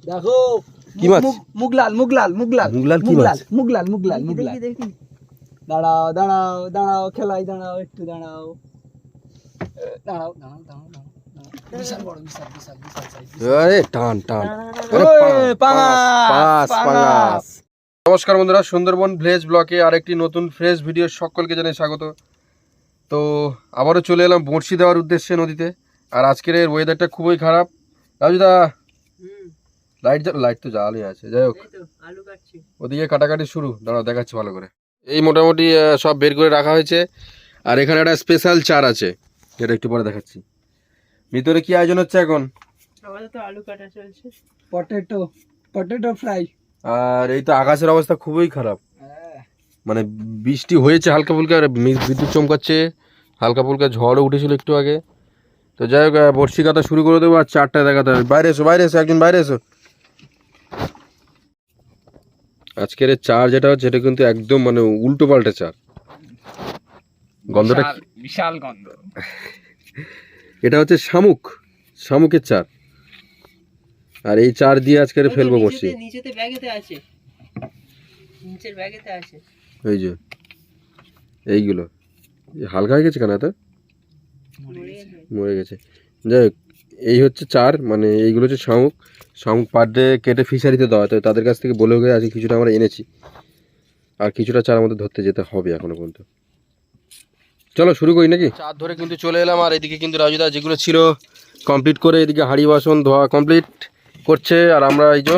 দেখো কি মাছ? মুগলাল মুগলাল মুগলাল মুগলাল কি মাছ? মুগলাল মুগলাল মুগলাল। দাঁড়াও দাঁড়াও দাঁড়াও খেলাই দাঁড়াও একটু দাঁড়াও দাঁড়াও দাঁড়াও দাঁড়াও দাঁড়াও। বিশাল বড় বিশাল বিশাল বিশাল সাইজ। আরে টান টান। পাঙাশ পাঙাশ। নমস্কার বন্ধুরা, সুন্দরবন ভিলেজ ব্লকে আরেকটি নতুন ফ্রেশ ভিডিও সকলকে জানাই স্বাগত। তো আবারও চলে এলাম বড়শি দেওয়ার উদ্দেশ্যে নদীতে। আর আজকের ওয়েদারটা খুবই খারাপ। রাজুদা লাইট তো জ্বালই আছে, যাই হোক ওদিকে কাটাকাটি শুরু। দাঁড়াও দেখাচ্ছি ভালো করে। এই মোটামুটি সব বের করে রাখা হয়েছে। আর এখানে একটা স্পেশাল চার আছে, যেটা একটু পরে দেখাচ্ছি। ভিতরে কি আয়োজন হচ্ছে এখন? আলু কাটা চলছে, পটেটো পটেটো ফ্রাই। আর এই তো আকাশের অবস্থা খুবই খারাপ, মানে বৃষ্টি হয়েছে হালকা ফুলকা, বিদ্যুৎ চমকাচ্ছে, হালকা ফুলকা ঝড়ও উঠেছিল একটু আগে। তো যাই হোক বড়শি কাটা শুরু করে দেবো। আর চারটায় দেখাতে হবে। বাইরে এসো বাইরে এসো, একজন বাইরে এসো। আজকের চার যেটা হচ্ছে এটা কিন্তু একদম মানে উল্টো পাল্টে চার। গন্ধটা বিশাল গন্ধ। এটা হচ্ছে শামুকের চার। আর এই চার দিয়ে আজকে ফেলবো বড়শি। নিচেতে ব্যাগেতে আছে, নিচের ব্যাগেতে আছে। ওই যে এইগুলো হালকা হয়ে গেছে কেন, এত মরে গেছে। যাই হোক এই হচ্ছে চার, মানে এইগুলো হচ্ছে শামুক পার ডে কেটে ফিশারিতে দেওয়া। তো তাদের কাছ থেকে বলে গিয়ে আজকে কিছুটা আমরা এনেছি। আর কিছুটা চার আমাদের ধরতে যেতে হবে এখনো পর্যন্ত। চলো শুরু করি নাকি? চার ধরে কিন্তু চলে এলাম। আর এদিকে কিন্তু রাজুদা যেগুলো ছিল কমপ্লিট করে এদিকে হাঁড়ি বাসন ধোয়া কমপ্লিট করছে। আর আমরা এই যে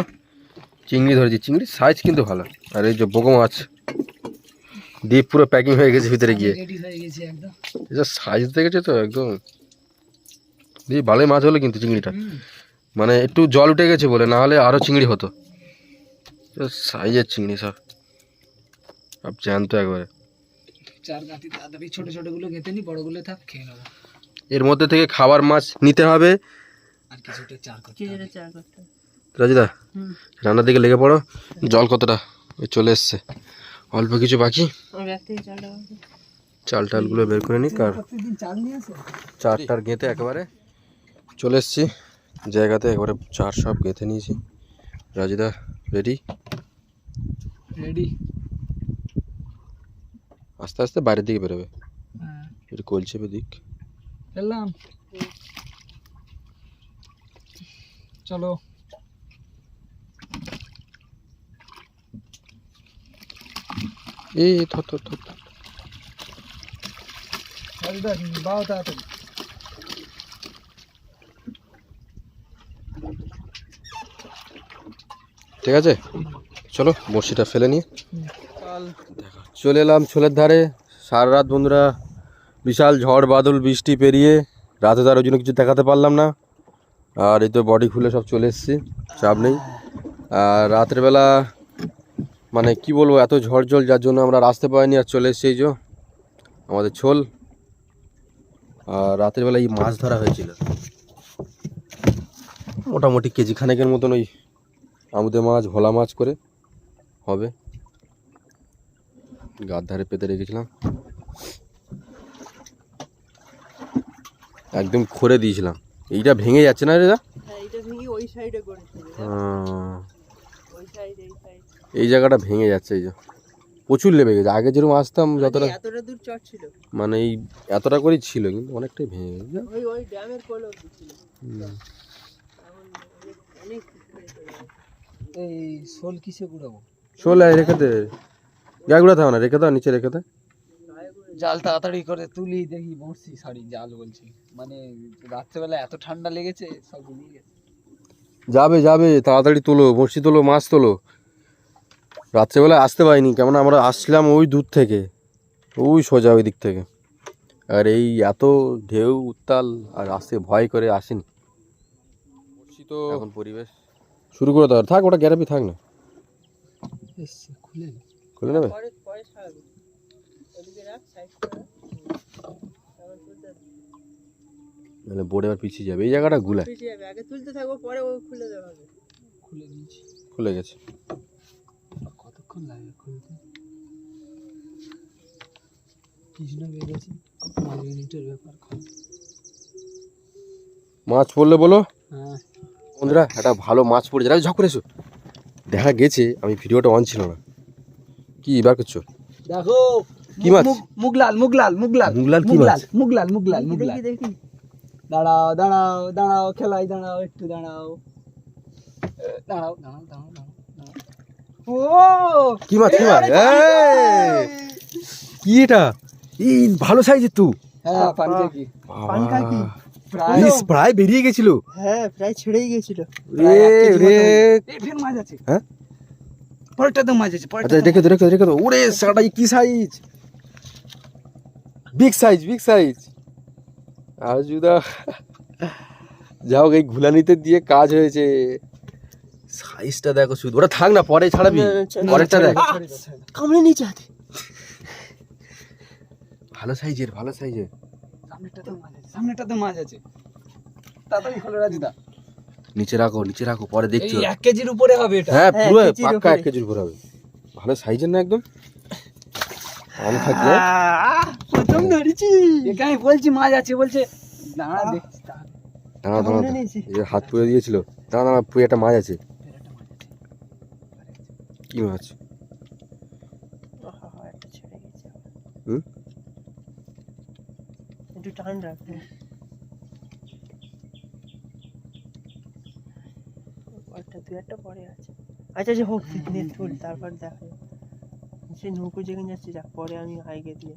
চিংড়ি ধরেছি, চিংড়ির সাইজ কিন্তু ভালো। আর এই যে বোগো মাছ দ্বীপ পুরো প্যাকিং হয়ে গেছে ভিতরে গিয়ে। এটা সাইজ দেখেছে তো একদম ভালোই মাছ হলো কিন্তু চিংড়িটা, মানে একটু জল উঠে গেছে বলে, না হলে আরো চিংড়ি হতো। সাইজের চিংড়ি সব জ্যান্ত একবারে। ছোট ছোট গুলো খেতে নি, বড় গুলো থাক খেয়ে নেবো। এর মধ্যে থেকে খাবার মাছ নিতে হবে। আর কিছুটা চার করতে রাজুদা রান্নার দিকে লেগে পড়ো। জল কতটা চলে এসছে, অল্প কিছু বাকি। চাল টালগুলো বের করে নিক। আর চারটার গেঁথে একেবারে চলে এসছি জায়গাতে, একবারে চার সব গেঁথে নিয়েছি। রাজুদা রেডি রেডি। আস্তে আস্তে বাইরের দিকে বেরোবে, একটু কলচেপে দিক। ফেললাম, চলো। এই থর থর থর থর। বাও তাড়াতাড়ি। ঠিক আছে চলো বড়শিটা ফেলে নিয়ে দেখো চলে এলাম ছোলের ধারে। সারা রাত বন্ধুরা বিশাল ঝড় বাদল বৃষ্টি পেরিয়ে রাতে তার ওই জন্য কিছু দেখাতে পারলাম না। আর এই তো বডি খুলে সব চলে এসেছি, চাপ নেই। আর রাতের বেলা মানে কি বলবো, এত ঝড় জল যার জন্য আমরা আসতে পারিনি। আর চলে এসেছি এই যে আমাদের ছোল। আর রাতের বেলা এই মাছ ধরা হয়েছিল মোটামুটি কেজি খানেকের মতন, ওই আমুদে মাছ ভোলা মাছ করে হবে। গার ধারে পেতে রেখেছিলাম, একদম খড়ে দিয়েছিলাম। এইটা ভেঙে যাচ্ছে না রে? এই জায়গাটা ভেঙে যাচ্ছে, এই যে প্রচুর লেবে গেছে। আগে যেরকম আসতাম যতটা মানে এই এতটা করেই ছিল, কিন্তু অনেকটাই ভেঙে গেছে। এই শোল কিসে গুড়াবো? শোল রেখে দে, গায়ে গুঁড়া থাও না, রেখে দাও নিচে রেখে দে। জাল তাড়াতাড়ি করে তুলি, দেখি বসছি জাল বলছি, মানে রাত্রেবেলা এত ঠান্ডা লেগেছে সব গুলিয়ে গেছে। যাবে যাবে তাড়াতাড়ি তোলো, বড়শি তোলো, মাছ তোলো। রাত্রেবেলায় আসতে পারিনি, কেমন আমরা আসলাম ওই দূর থেকে, ওই সোজা ওই দিক থেকে। আর এই এত ঢেউ উত্তাল, আর আসতে ভয় করে আসেনি। বড়শি তো এখন পরিবেশ শুরু করে দেওয়ার থাক, ওটা গ্যারাপি থাক না, খুলে নেবে। মানে বোর্ডে আবার পিছিয়ে যাবে, এই জায়গাটা গুলা খুলে গেছে। কতক্ষণ লাগে খুলতে? কৃষ্ণ বেরিয়েছে, 5 মিনিটের ব্যাপার। মাছ পড়লে বলো। হ্যাঁ বন্ধুরা একটা ভালো মাছ পড়েছে, ঝক করে এসো। দেখা গেছে আমি ভিডিওটা অন ছিল না। কি বার করছো? দেখো কি মাছ? মুগলাল মুগলাল মুগলাল মুগলাল কি মাছ? মুগলাল মুগলাল মুগলাল। দেখি দেখি দাঁড়াও দাঁড়াও দাঁড়াও খেলাই দাঁড়াও একটু দাঁড়াও দাঁড়াও দাঁড়াও দাঁড়াও দাঁড়াও। ও কি মাছ? কি মাছ? কি এটা? এই ভালো সাইজের তো। হ্যাঁ পানকাকি পানকাকি। প্রায় প্রায় বেরিয়ে গেছিল। হ্যাঁ প্রায় ছেড়েই গেছিল। ফের মাছ আছে। হ্যাঁ পরেরটা তো মাছ আছে আচ্ছা দেখে তো রেখে তো। ওরে সাটা কি size, big size big size. আর জুদা যাও, এই ঘুলানিতে দিয়ে কাজ হয়েছে। সাইজটা দেখো শুধু। ওটা থাক না, পরে ছাড়াবি। পরেরটা দেখ, কামড়ে নিচে হাতে। ভালো সাইজের ভালো সাইজের। সামনেটা তো মাছ আছে। তাড়াতাড়ি খোলো রাজুদা। নিচে রাখো পরে দেখছো। এই 1 কেজির উপরে হবে এটা। হ্যাঁ হ্যাঁ, পুরো কেজির পাক্কা উপরে। 1 কেজির উপর হবে। ভালো সাইজের না একদম। আমি থাকলে প্রথম ধরেছি। একে আমি বলছি মাছ আছে, বলছে দাঁড়া দেখছি তাহলে। দাঁড়া কামড়ে নিয়েছি। এই হাত পুড়ে দিয়েছিল। দাঁড়া পুরো একটা মাছ আছে। কি মাছ? একটা ছেড়ে গেছে। হুম? একটু টান রাখবে। দু একটা পরে আছে। আচ্ছা যে হোক, নেট ফুল তারপর দেখা যাবে। সে নৌকো যেখানে যাচ্ছে যাক, পরে আমি হাইকে দিয়ে।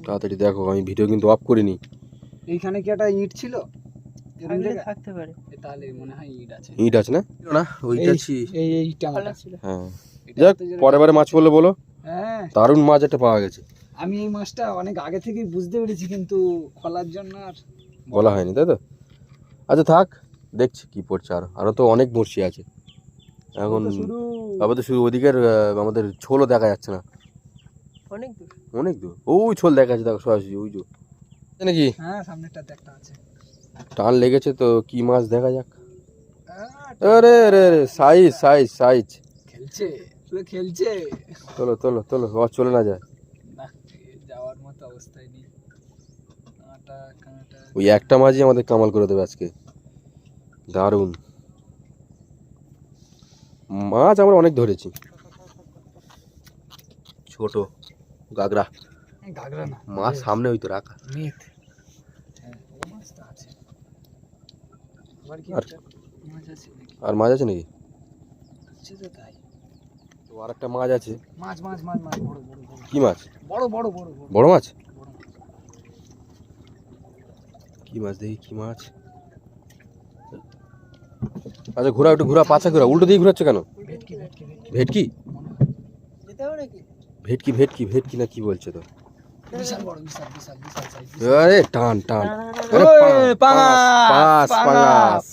তাড়াতাড়ি দেখো, আমি ভিডিও কিন্তু অফ করিনি। এইখানে কি একটা ইট ছিল? থাকলে থাকতে পারে। তাহলে মনে হয় ইট আছে। ইট আছে না? না ওইটা এই টামাটা ভালো ছিল। হ্যাঁ যাক, পরের বারে মাছ বললে বলো। হ্যাঁ দারুণ মাছ একটা পাওয়া গেছে। আমি এই মাছটা অনেক আগে থেকেই বুঝতে পেরেছি, কিন্তু খোলার জন্য আর বলা হয়নি, তাই তো? আচ্ছা থাক, দেখছি কি পড়ছে। আরো তো অনেক বড়শি আছে এখন। শুরু। আপাতত শুধু ওদিকের আমাদের ছোলও দেখা যাচ্ছে না। অনেক দূর। অনেক দূর ওই ছোল দেখা যাচ্ছে, দেখো সরাসরি ওই যে নাকি। হ্যাঁ সামনেটাতে একটা আছে। টান লেগেছে তো, কি মাছ দেখা যাক। আহ, আরে রে রে, সাইজ সাইজ সাইজ। খেলছে পুরো খেলছে। তোলো তোলো তোলো, চলে না যায়। না যাওয়ার মতো অবস্থায় নেই। কাঁটা কাঁটা। ওই একটা মাছই আমাদের কামাল করে দেবে আজকে। দারুণ মাছ আমরা অনেক ধরেছি। ছোট গাগরা গাগরা না, মাছ সামনে ওই তো রাখা। মেথ। হ্যাঁ ও মাছটা আছে। আবার কি আর- একটা মাছ আছে নাকি? আর মাছ আছে নাকি? আছে তো তাই। তো আর একটা মাছ আছে। মাছ মাছ মাছ মাছ বড় বড় বড় কি মাছ? বড় বড় বড় বড় বড় মাছ? বড় মাছ। কি মাছ দেখি, কি মাছ? আচ্ছা ঘোরা, একটু ঘোরা, পাছা ঘোরা। উল্টো দিয়ে ঘোরাচ্ছ কেন? ভেটকি ভেটকি ভেটকি ভেটকি মনে হয়। যেতে হবে নাকি? ভেটকি ভেটকি ভেটকি না কি বলছে তো? বিশাল বড় বিশাল বিশাল বিশাল সাইজ। আরে টান টান। আরে ওই, পাঙাশ পাঙাশ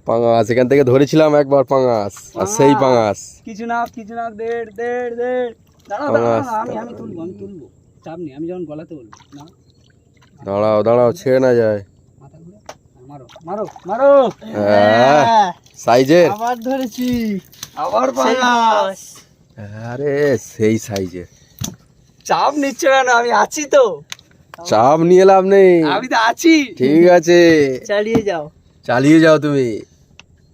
পাঙাশ। এখান থেকে ধরেছিলাম একবার পাঙাশ, আর সেই পাঙাশ। কিছু না দেড় দেড় দেড়। দাঁড়াও পাঙাশ, দাঁড়াও, আমি তুলবো চাপ নেই, আমি যখন গলাতে বলবো না। দাঁড়াও দাঁড়াও, ছেড়ে না যায়। মাথা ঘুরে মারো মারো মারো। হ্যাঁ, সাইজের। আবার ধরেছি। আবার সেই মাছ। আরে সেই সাইজের। চাপ নিচ্ছে কেন? আমি আছি তো, চাপ নিয়ে লাভ নেই। আমি তো আছি। ঠিক আছে, চালিয়ে যাও। চালিয়ে যাও তুমি।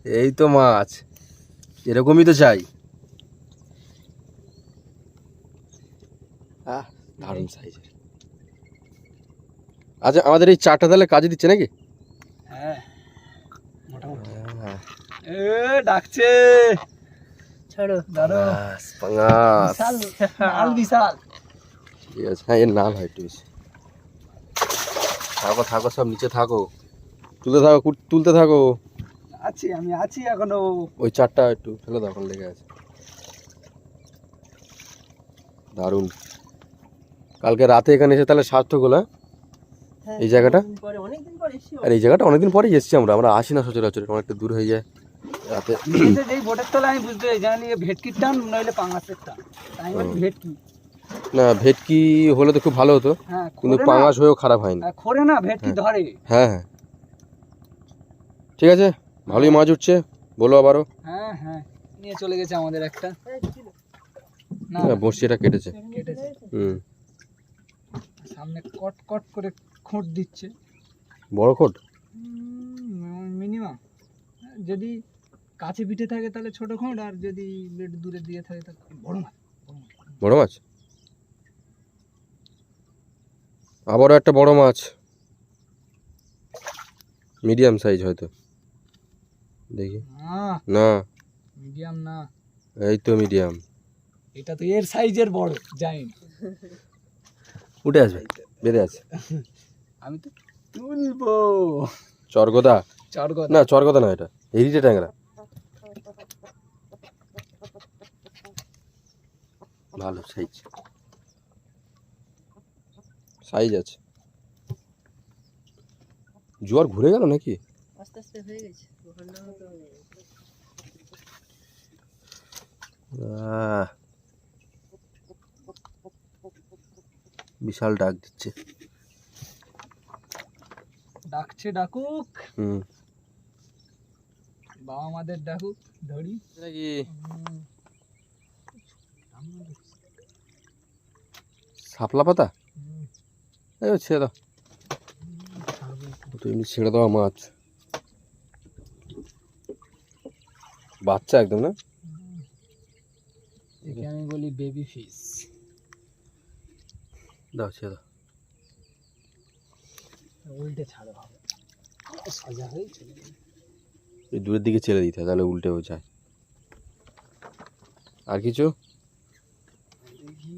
এই তো মাছ, এরকমই তো চাই। দারুণ সাইজের। আচ্ছা আমাদের এই চারটা তাহলে কাজে দিচ্ছে নাকি? হ্যাঁ মোটামুটি। এ ডাকছে। ছাড়ো। দাঁড়ো। পাঙাশ পাঙাশ। বিশাল মাল বিশাল। ঠিক আছে, হ্যাঁ এর নাল হয় একটু বেশি। থাকো থাকো, সব নিচে থাকো, তুলতে থাকো তুলতে থাকো। আমি আছি এখনো। ওই চারটা একটু ফেলে দাও, এখন লেগে আছে। দারুণ। কালকে রাতে এখানে এসে তাহলে সার্থক হলো। হ্যাঁ, এই জায়গাটা? অনেকদিন পরে এসেছি। আর এই জায়গাটা অনেকদিন পরেই এসেছি আমরা আসি না সচরাচর, অনেকটা দূর হয়ে যায় রাতে। নিচে যেই বোটের তলায় আমি বুঝতে পারি জানি ভেটকির টান নইলে পাঙাশের টান। তাই বলি ভেটকি। না ভেটকি হলে তো খুব ভালো হতো, হ্যাঁ কিন্তু খোরে পাঙাশ হয়েও খারাপ হয়নি। না, খোরে না ভেটকি ধরে। হ্যাঁ হ্যাঁ ঠিক আছে, ভালোই মাছ উঠছে, বলো আবারও। হ্যাঁ হ্যাঁ নিয়ে চলে গেছে আমাদের একটা। না বড়শি এটা কেটেছে। কেটেছে। হুম, সামনে কট কট করে খুঁট দিচ্ছে। বড় কোট। মিনিমাম যদি কাছে পিঠে থাকে তাহলে ছোট খোঁড়, আর যদি একটু দূরে দিয়ে থাকে তাহলে বড় মাছ। বড় মাছ, আবারও একটা বড় মাছ, মিডিয়াম সাইজ হয়তো, দেখি। না, মিডিয়াম না, এই তো মিডিয়াম। এটা তো এর সাইজের বড় জাইন্ট। উঠে আসবে, বেড়ে আছে। আমি তো তুলবো। চরগোদা, চরগোদা না চরগোদা না, এটা হেরিটে ট্যাংরা। ভালো সাইজ, সাইজ আছে। জোয়ার ঘুরে গেল নাকি? আস্তে আস্তে হয়ে গেছে। বিশাল ডাক দিচ্ছে। ডাকছে ডাকুক, হুম, বাবা আমাদের ডাকুক, ধরি নাকি শাপলা পাতা? এই ছেড়ে দাও, তুমি ছেড়ে দেওয়া মাছ, বাচ্চা একদম না? একে আমি বলি বেবি ফিশ। দাও ছেড়ে দাও। উল্টে ছাড়ো হবে, সোজা হয়ে চলে যাবে। এই দূরের দিকে ছেড়ে দিতে হয়, তাহলে উল্টেও যায়। আর কিছু? দেখি,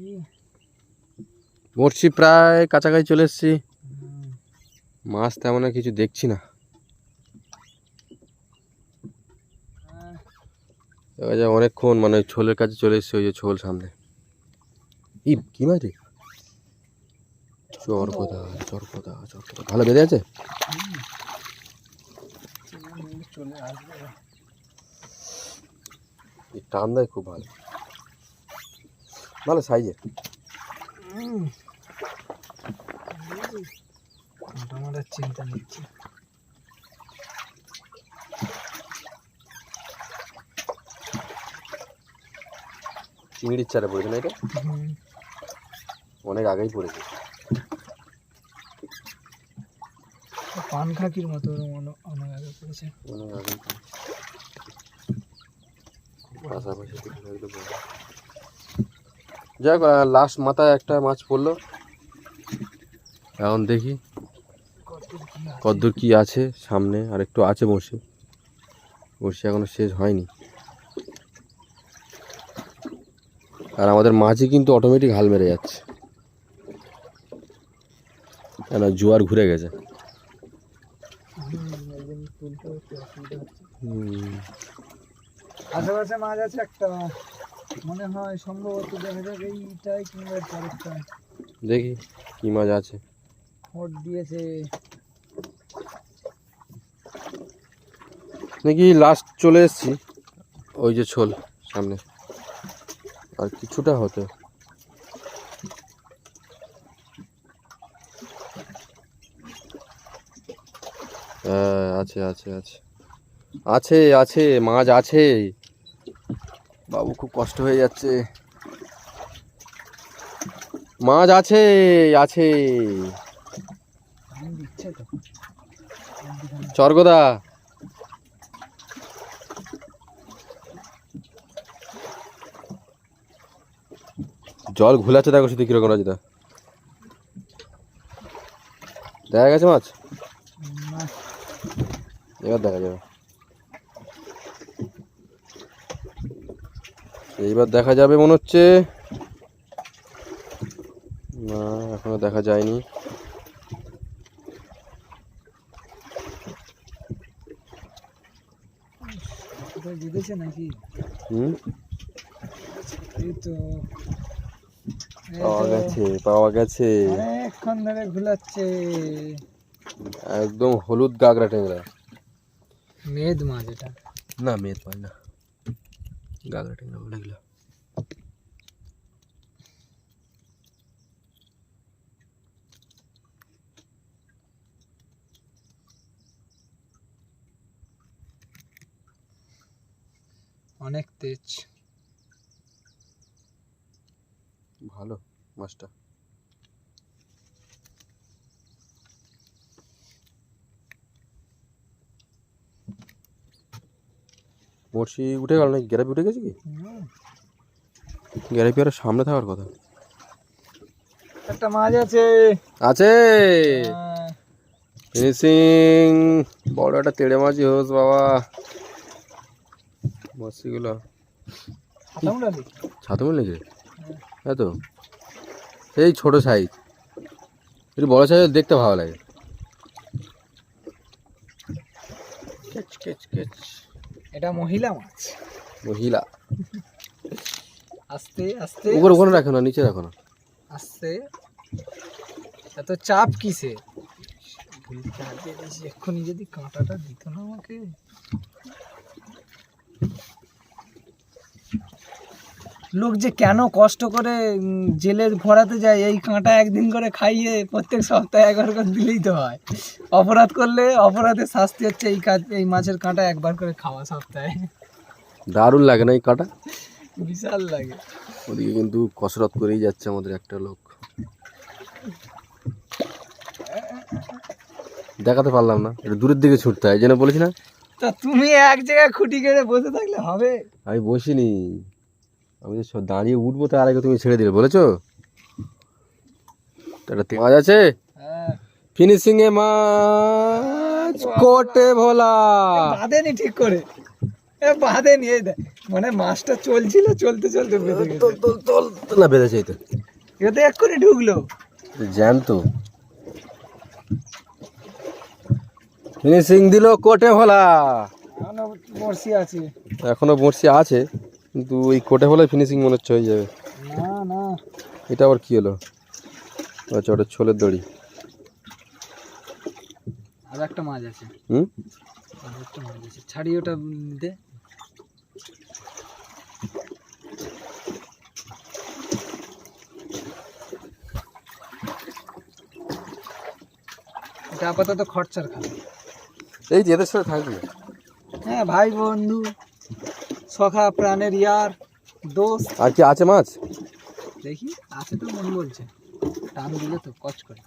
মরছি, প্রায় কাছাকাছি চলে এসেছি। মাছ তেমন আর কিছু দেখছি না। দেখা যায় অনেকক্ষণ, মানে ওই ছোলের কাছে চলে এসেছে, ওই যে ছোল সামনে। কি মাছ রে? চরগোদা, চরগোদা, চরগোদা। ভালো বেঁধে আছে? চলে আসবে। এই টান দেয় খুব ভালো, ভালো সাইজের। আমার আর চিন্তা নিচ্ছে। চিংড়ির চারে পড়েছে না এটা? অনেক আগেই পড়েছে। পান খাকির মতো অনেক আগে পড়েছে। অনেক আগেই পাশাপাশি একদম। যাই হোক, লাস্ট মাথায় একটা মাছ পড়লো। এখন দেখি কতদূর কি আছে সামনে। আর একটু আছে বড়শি, বড়শি এখনো শেষ হয়নি। আর আমাদের মাছই কিন্তু অটোমেটিক হাল মেরে যাচ্ছে, কেন জোয়ার ঘুরে গেছে। আশেপাশে মাছ আছে একটা, মনে হয় সম্ভবত, দেখা যাক এইটাই কিংবা পরেরটা। দেখি কি মাছ আছে। হোট দিয়েছে নাকি লাস্ট চলে এসেছি, ওই যে ছোল সামনে, আর কিছুটা হতো। হ্যাঁ, আছে আছে আছে আছে আছে, মাছ আছে। বাবু খুব কষ্ট হয়ে যাচ্ছে, মাছ আছে আছে। দিচ্ছে তো। চরগোদা, জল ঘুলাচ্ছে, দেখো শুধু কিরকম রাজিদা। দেখা গেছে মাছ, না, এবার দেখা যাবে। এইবার দেখা যাবে মনে হচ্ছে। না, এখনো দেখা যায়নি। কোথায় জিতেছে নাকি? হুম, এই তো, পাওয়া গেছে, পাওয়া গেছে। অনেকক্ষণ ধরে ঘুলাচ্ছে। একদম হলুদ গাগরা ট্যাংরা। মেদ মাছ এটা। না, মেদ পাই না, গাগরা ট্যাংরা বলে এগুলো। অনেক তেজ, ভালো মাছটা। বড়শি উঠে গেল নাকি? গ্যারাপি উঠে গেছে কি? গ্যারাপি আর সামনে থাকার কথা। একটা মাছ আছে। আছে ফিনিশিং। বড় একটা তেড়ে মাছই হোস বাবা। বড়শিগুলো ছাতুমুল নাকি? হ্যাঁ তো, এই ছোট সাইজ, একটু বড় সাইজ দেখতে ভালো লাগে। এটা মহিলা মাছ। মহিলা। আস্তে আস্তে ওখানে রাখো না, নিচে রাখো না। আস্তে। এত চাপ কিসে? এক্ষুনি যদি কাঁটাটা দিত না আমাকে। লোক যে কেন কষ্ট করে জেলের ভরাতে যায়, এই কাঁটা একদিন করে খাইয়ে প্রত্যেক সপ্তাহে একবার করে দিলেই তো হয়। অপরাধ করলে অপরাধের শাস্তি হচ্ছে এই মাছের কাঁটা একবার করে খাওয়া সপ্তাহে। দারুণ লাগে না এই কাঁটা? বিশাল লাগে। ওদিকে কিন্তু কসরত করেই যাচ্ছে আমাদের একটা লোক, দেখাতে পারলাম না, একটু দূরের দিকে ছুটতে হয়, যেন বলেছি না। তা তুমি এক জায়গায় খুঁটি কেটে বসে থাকলে হবে? আমি বসিনি, আমি তো দাঁড়িয়ে উঠবো, তার আগে তুমি ছেড়ে দিলে বলেছো। একটা মাছ আছে, ফিনিশিং এ মাছ, কোটে ভোলা। বাঁধেনি ঠিক করে, বাঁধেনি। এই দেখ, মানে মাছটা চলছিল, চলতে চলতে বেঁধে গেছে। না বেঁধেছে, এই তো এতে এক্ষুনি ঢুকলো জ্যান্ত। ফিনিশিং দিল কোটে ভোলা। এখনো বড়শি আছে, এখনো বড়শি আছে, কিন্তু ওই কোটে ভোলায় ফিনিশিং মনে হচ্ছে হয়ে যাবে। না না, এটা আবার কি হলো? আচ্ছা, ওটা ছোলের দড়ি। আর একটা মাছ আছে। আর একটা মাছ আছে, ছাড়ি ওটা দে। এটা আপাতত খরচার খাবে। এই যে এদের সাথে থাকবে। হ্যাঁ, ভাই বন্ধু, সখা প্রাণের ইয়ার দোস্ত। আর কি আছে মাছ? দেখি, আছে তো মন বলছে। টান দিলে তো কচ করে,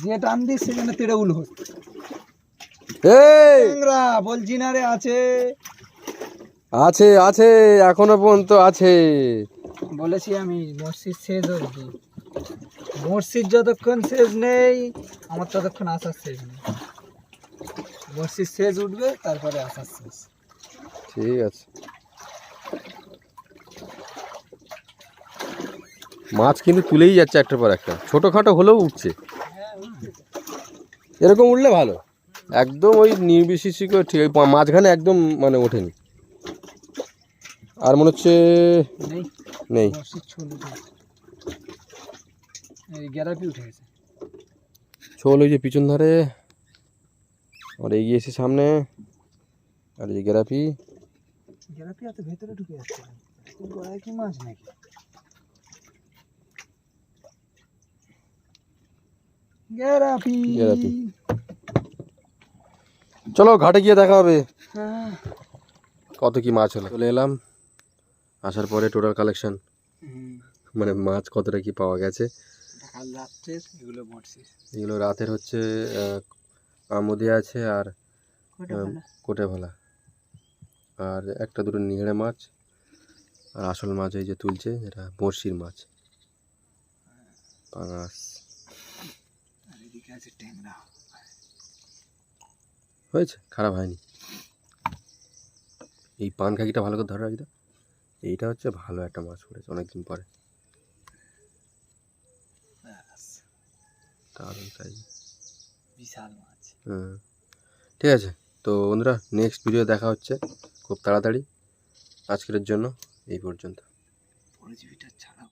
যে টান দিস সেখানে তেড়ে উল হচ্ছে। এই বলছি না রে, আছে আছে আছে, এখনো পর্যন্ত আছে। বলেছি আমি, মসজিদ শেষ অবধি। মসজিদ যতক্ষণ শেষ নেই, আমার ততক্ষণ আসার শেষ নেই। মসজিদ শেষ উঠবে, তারপরে আসার শেষ। ঠিক আছে। মাছ কিন্তু তুলেই যাচ্ছে একটার পর একটা, ছোটখাটো হলেও উঠছে। এরকম উঠলে ভালো, একদম ওই নির্বিশেষিক ঠিক, ওই মাঝখানে একদম মানে ওঠেনি। আর মনে হচ্ছে নেই। মসজিদ ছলু এই গ্যারাপি উঠে গেছে। ছোল ওই যে পিছন ধারে, আর এগিয়ে এসে সামনে, আর এই গ্যারাপি। গ্যারাপি এত ভেতরে ঢুকে যাচ্ছে, গলায় কি মাছ নাকি? গ্যারাপি। চলো ঘাটে গিয়ে দেখা হবে কত কি মাছ হলো। চলে এলাম, আসার পরে টোটাল কালেকশন, মানে মাছ কতটা কি পাওয়া গেছে। কাল রাত্রের এগুলো বড়শির। এগুলো রাতের হচ্ছে আমুদি আছে, আর কোটে ভোলা, আর একটা দুটো নিংড়ে মাছ, আর আসল মাছ এই যে তুলছে, এটা বড়শির মাছ, পাঙাশ। আর এদিকে আছে ট্যাংরা। হয়েছে, খারাপ হয়নি। এই পান খাকিটা ভালো করে ধরে রাখি। এইটা হচ্ছে ভালো একটা মাছ পড়েছে অনেকদিন পরে, দারুণ সাইজ, বিশাল মাছ। ঠিক আছে, তো বন্ধুরা নেক্সট ভিডিও দেখা হচ্ছে খুব তাড়াতাড়ি। আজকের জন্য এই পর্যন্ত।